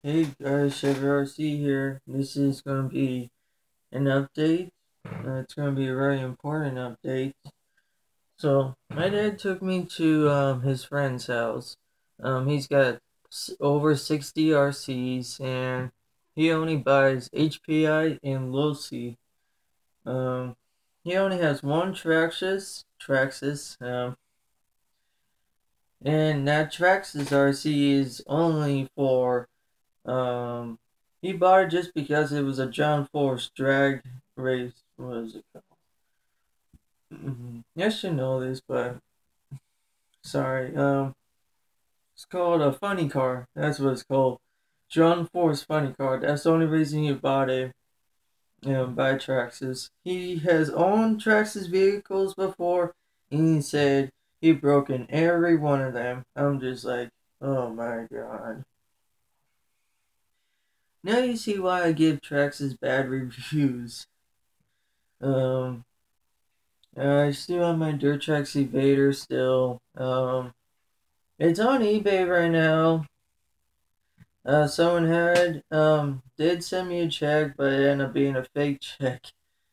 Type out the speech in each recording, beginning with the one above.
Hey guys, Chevy RC here. This is going to be an update. It's going to be a very important update. So, my dad took me to his friend's house. He's got over 60 RCs and he only buys HPI and Losi. Um, he only has one Traxxas, and that Traxxas RC is only for Um, he bought it just because it was a John Force drag race. What is it called? I should know this, but sorry. It's called a funny car. That's what it's called. John Force funny car. That's the only reason he bought it. By Traxxas. He has owned Traxxas vehicles before, and he said he broken every one of them. I'm just like, oh my god. Now you see why I give Traxxas bad reviews. Um, I still have my Dirt Tracks Evader still. It's on eBay right now. Someone did send me a check, but it ended up being a fake check.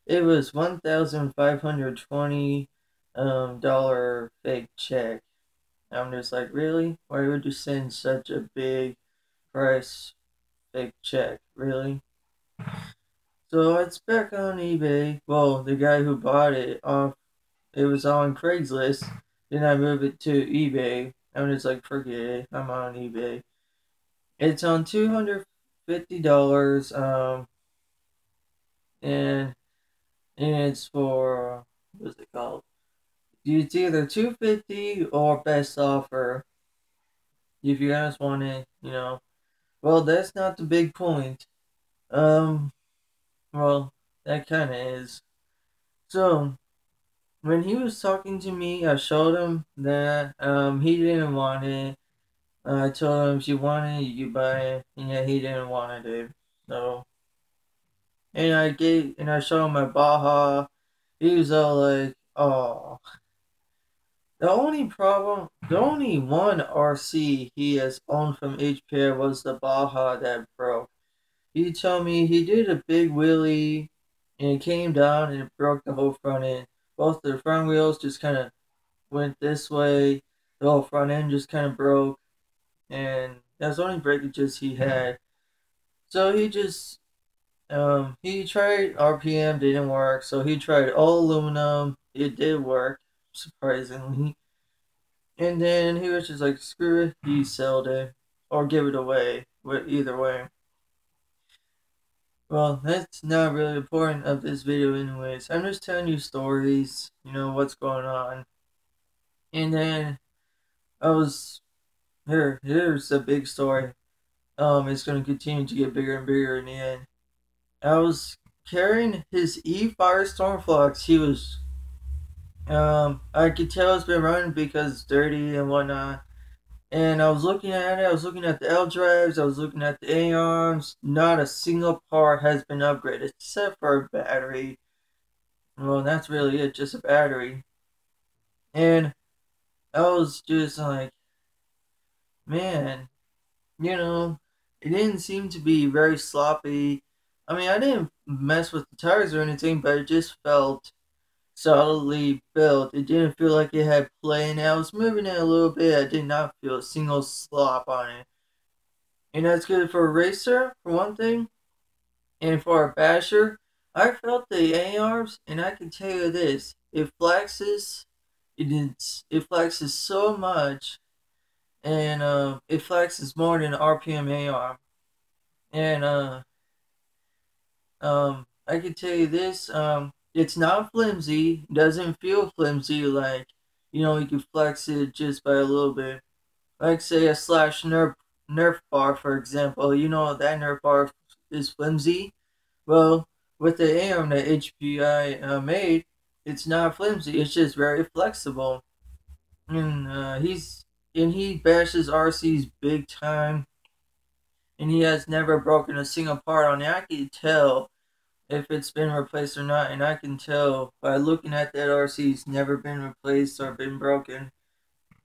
It was $1,520 dollar fake check. I'm just like, really? Why would you send such a big price fake check? Really? So it's back on eBay. Well, the guy who bought it was on Craigslist. Then I moved it to eBay. I'm just like, forget it. I'm on eBay. It's on $250. And it's for what's it called? It's either 250 or best offer. If you guys want it. Well, that's not the big point. Um, well, that kind of is. So when he was talking to me, I showed him that he didn't want it. I told him if you want it, you buy it. And yeah, he didn't want it, dude. So, and I showed him my Baja. He was all like, "Oh." The only one RC he has owned from HPR was the Baja that broke. He told me he did a big wheelie, and it came down and it broke the whole front end. Both the front wheels just kind of went this way. The whole front end just kind of broke, and that's the only breakages he had. So he tried RPM, didn't work. So he tried all aluminum. It did work, surprisingly. And then he was just like, screw it. He sold it or give it away. Either way. Well, that's not really important of this video, anyways. I'm just telling you stories. What's going on. And then I was Here's a big story. It's going to continue to get bigger and bigger in the end. I was carrying his Firestorm Flux. I could tell it's been running because it's dirty and whatnot. And I was looking at it, I was looking at the L drives, I was looking at the A arms. Not a single part has been upgraded except for a battery. Well, that's really it, just a battery. And I was just like, man, you know, it didn't seem to be very sloppy. I mean, I didn't mess with the tires or anything, but it just felt solidly built. It didn't feel like it had play, and I was moving it a little bit. I did not feel a single slop on it. And that's good for a racer, for one thing, and for a basher. I felt the A-arms, and I can tell you this: it flexes so much, and it flexes more than an RPM A-arm. And I can tell you this: it's not flimsy. Doesn't feel flimsy like you can flex it just by a little bit. Like say a slash nerf bar, for example. That nerf bar is flimsy. Well, with the ARM that HPI made, it's not flimsy. It's just very flexible, and he bashes RCs big time, and he has never broken a single part on it. I can tell if it's been replaced or not, and I can tell by looking at that RC's never been replaced or been broken.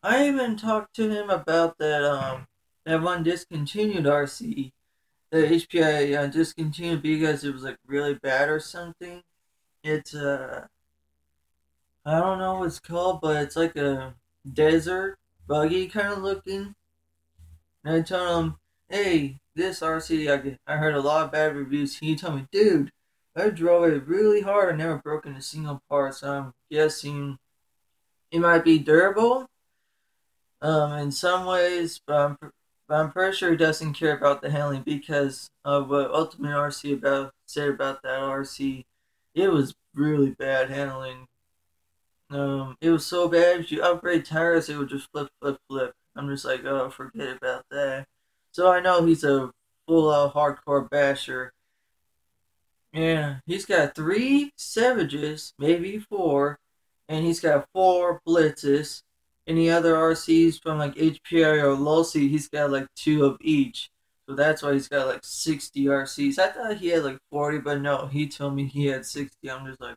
I even talked to him about that one discontinued RC. the HPI discontinued because it was like really bad or something. It's I don't know what it's called, but it's like a desert buggy kind of looking. And I told him, hey, this RC, I heard a lot of bad reviews. He told me, dude, I drove it really hard. I never broken a single part, so I'm guessing it might be durable in some ways, but I'm pretty sure he doesn't care about the handling because of what Ultimate RC said about that RC. It was really bad handling. It was so bad. If you upgrade tires, it would just flip, flip, flip. I'm just like, oh, forget about that. So I know he's a full-out hardcore basher. Yeah, he's got 3 Savages, maybe 4, and he's got 4 Blitzes. Any other RCs from like HPI or Losi, he's got like 2 of each. So that's why he's got like 60 RCs. I thought he had like 40, but no, he told me he had 60. I'm just like,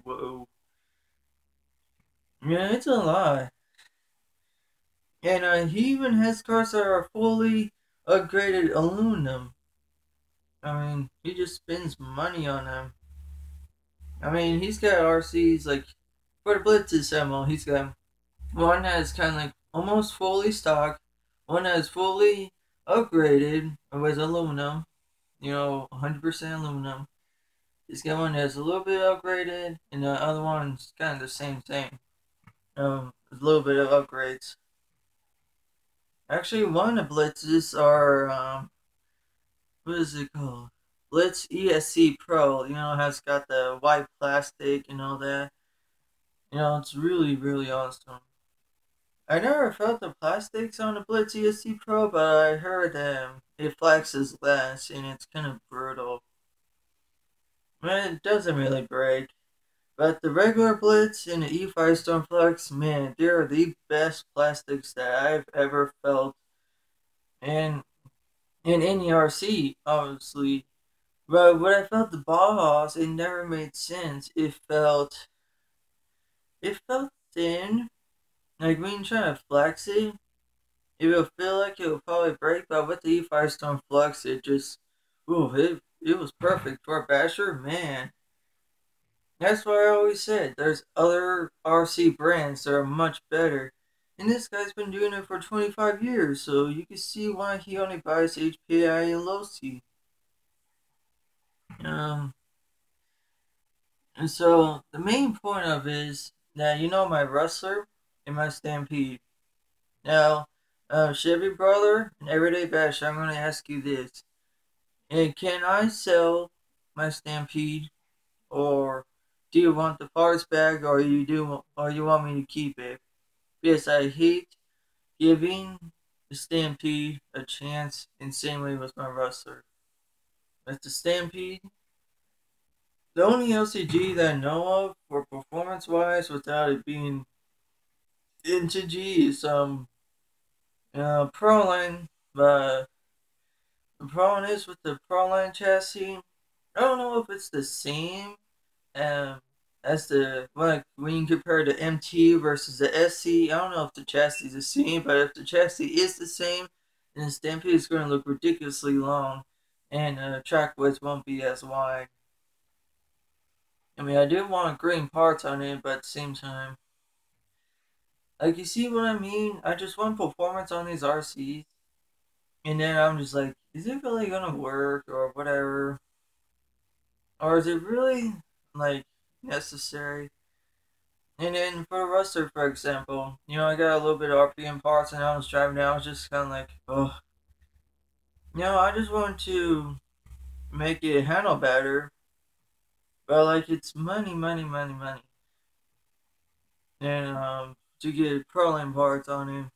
whoa. Yeah, it's a lot. And he even has cars that are fully upgraded aluminum. I mean, he just spends money on them. I mean, he's got RCs like for the Blitz's ammo. He's got one that's kind of like almost fully stock, one that's fully upgraded with aluminum. 100% aluminum. He's got one that's a little bit upgraded, and the other one's kind of the same thing. A little bit of upgrades. Actually, one of the Blitzes are what is it called? Blitz ESC Pro. Has got the white plastic and all that. It's really, really awesome. I never felt the plastics on the Blitz ESC Pro, but I heard it flexes less and it's kind of brittle. Man, it doesn't really break. But the regular Blitz and the E5 Stormflex, man, they're the best plastics that I've ever felt. And in any RC, obviously. But when I felt the Bauhaus, it never made sense. It felt thin. Like when you try to flex it, it will feel like it will probably break. But with the E-Firestone Flux, it just, ooh, it was perfect for a basher, man. That's why I always said there's other RC brands that are much better. And this guy's been doing it for 25 years, so you can see why he only buys HPI and Losi. Um, And so the main point of it is that my Rustler and my Stampede. Now, Chevy Brother and Everyday Bash, I'm going to ask you this: and can I sell my Stampede, or do you want the parts back, or you want me to keep it? Because I hate giving the Stampede a chance. In same way with my Rustler. With the Stampede, the only LCG that I know of for performance wise without it being into G is Proline, but the problem is with the Proline chassis. I don't know if it's the same um as the like when you compare the MT versus the SC. I don't know if the chassis is the same, but if the chassis is the same, then the Stampede is going to look ridiculously long, and track width won't be as wide. I mean, I do want green parts on it, but at the same time, like, you see what I mean? I just want performance on these RCs, and then I'm just like, is it really gonna work or whatever? Or is it really, like, necessary? And then for the Ruster, for example, I got a little bit of RPM parts, and I was driving down, I was just kind of like, oh. I just want to make it handle better, but, like, it's money, money, money, money. And, to get Proline parts on it.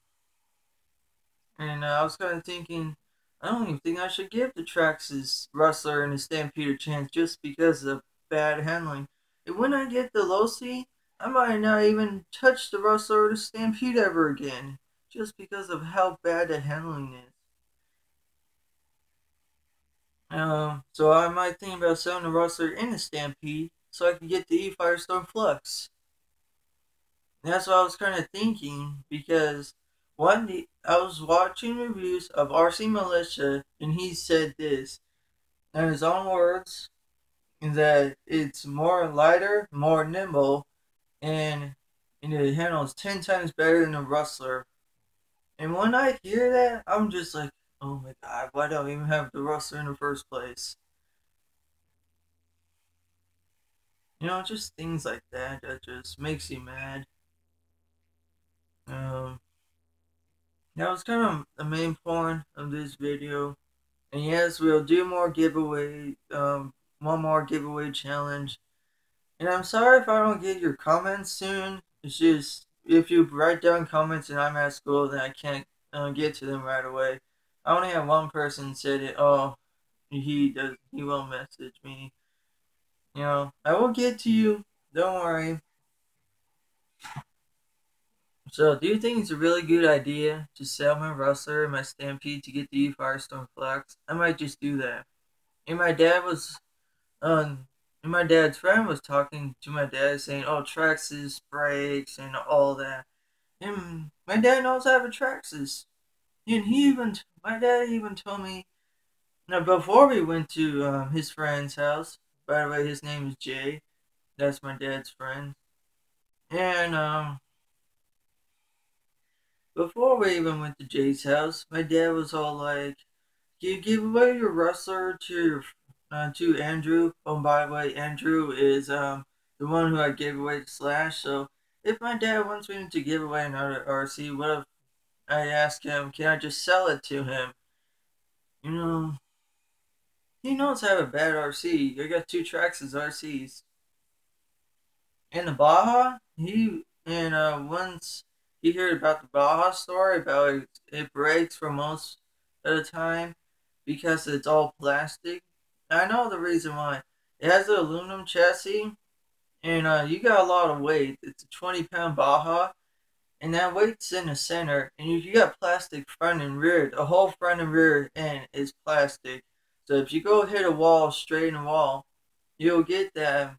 And I was kind of thinking, I don't even think I should give the Traxxas Rustler and the Stampede a chance just because of bad handling. And when I get the Losi, I might not even touch the Rustler or the Stampede ever again, just because of how bad the handling is. So I might think about selling the Rustler and the Stampede so I can get the E-Firestone Flux. And that's what I was kind of thinking because I was watching reviews of RC Militia, and he said this in his own words that it's more lighter, more nimble, and it handles 10 times better than a Rustler. And when I hear that, I'm just like, oh my god, why don't I even have the Rustler in the first place? Just things like that just makes you mad. Um, that was kind of the main point of this video. And yes, we'll do more giveaway, one more giveaway challenge. And I'm sorry if I don't get your comments soon. It's just if you write down comments and I'm at school, then I can't get to them right away. I only have one person said it. Oh, he will message me. I will get to you. Don't worry. So, do you think it's a really good idea to sell my Rustler and my Stampede to get the Firestorm Flex? I might just do that. And my dad was, and my dad's friend was talking to my dad saying, "Oh, Traxxas brakes and all that." And my dad knows I have a Traxxas, and my dad even told me. Now, before we went to his friend's house. By the way, his name is Jay. That's my dad's friend. And before we even went to Jay's house, my dad was all like, "You give away your Rustler to Andrew." Oh, by the way, Andrew is the one who I gave away to Slash. So if my dad wants me to give away another RC, what if I ask him, can I just sell it to him? You know, he knows I have a bad RC. I got two tracks as RCs. And the Baja, once he heard about the Baja story about it breaks for most of the time because it's all plastic. I know the reason why. It has an aluminum chassis, and you got a lot of weight. It's a 20-pound Baja, and that weight's in the center. And if you got plastic front and rear, the whole front and rear end is plastic. So if you go hit a wall, straight in a wall, you'll get that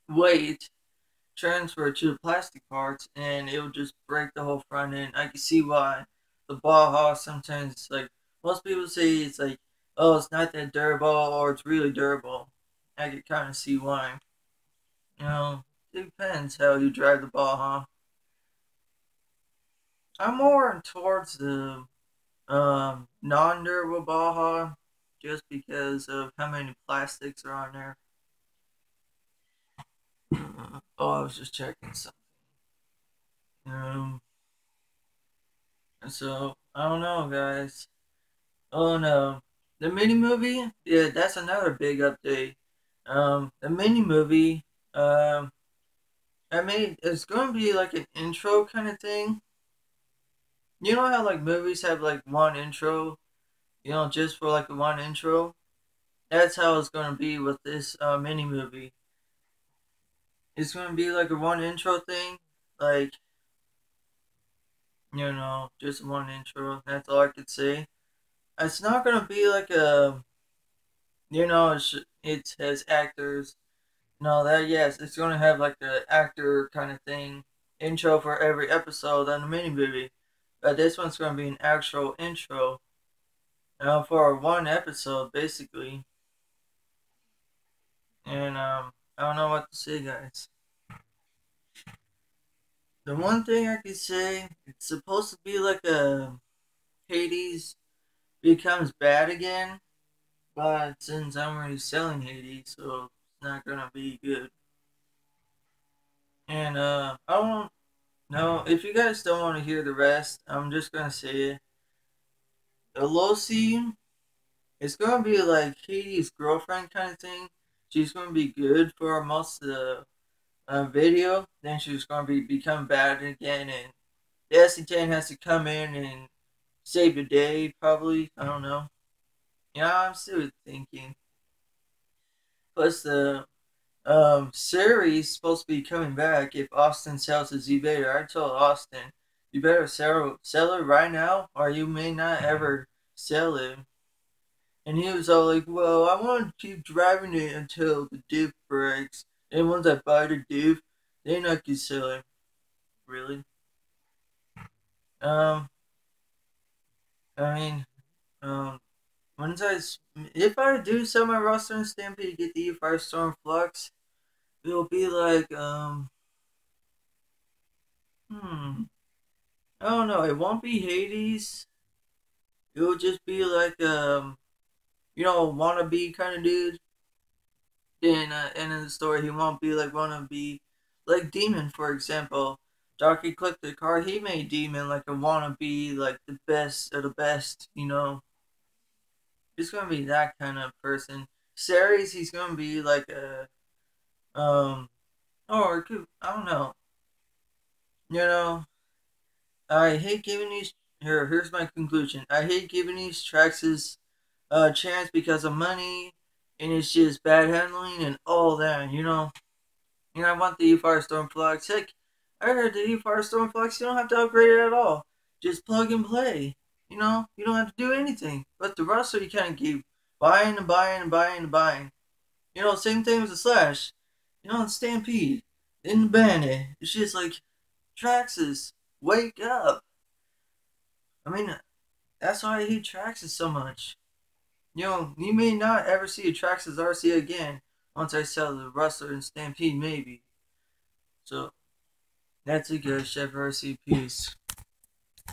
weight transfer to the plastic parts, and it'll just break the whole front end. I can see why the Baja sometimes, like, most people say it's like, oh, it's not that durable or it's really durable. I can kind of see why. It depends how you drive the Baja. I'm more towards the non-durable Baja just because of how many plastics are on there. Oh, I was just checking something. Um, so I don't know, guys. Oh no, the mini movie. Yeah, that's another big update. The mini movie. It's going to be like an intro kind of thing. You know how like movies have like one intro, just for like one intro. That's how it's going to be with this mini movie. It's going to be like a one intro thing, like just one intro. That's all I could say. It's not going to be like a, it has actors. No, that yes, it's going to have like the actor kind of thing intro for every episode on the mini movie, but this one's going to be an actual intro. For one episode basically, and I don't know what to say, guys. The one thing I can say, it's supposed to be like a Hades becomes bad again, but since I'm already selling Hades, so it's not gonna be good. And I don't know if you guys don't want to hear the rest. I'm just gonna say it. Elosi is gonna be like Hades' girlfriend kind of thing. She's gonna be good for most of the video. Then she's gonna become bad again, and the SC10 has to come in and save the day. Probably, I don't know. I'm still thinking. Plus, the series supposed to be coming back if Austin sells his Evader. I told Austin, you better sell it right now, or you may not ever sell it. And he was all like, "Well, I want to keep driving it until the diff breaks. And once I buy the diff, then I can sell it." Really? Um, I mean, um, once if I do sell my roster in Stampede to get the Firestorm Flux, it'll be like, hmm, I don't know. It won't be Hades. It'll just be like, wannabe kind of dude. Then, end of the story, he won't be like wannabe, like Demon, for example. Dark Ecliptic card, he made Demon like a wannabe, like the best of the best, you know. He's gonna be that kind of person. Ceres, he's gonna be like a, or it could, I don't know. You know, I hate giving these. Here's my conclusion. I hate giving these tracks a chance because of money, and it's just bad handling and all that. I want the Firestorm Flux. Heck, I heard the Firestorm Flux. You don't have to upgrade it at all. Just plug and play. You don't have to do anything. But the roster, you kind of keep buying and buying and buying and buying. Same thing with the Slash. In Stampede, in the Bandit. It's just like, Traxxas, wake up. I mean, that's why I hate Traxxas so much. You may not ever see a Traxxas RC again once I sell the Rustler and Stampede, maybe. So, that's a good Chef RC piece.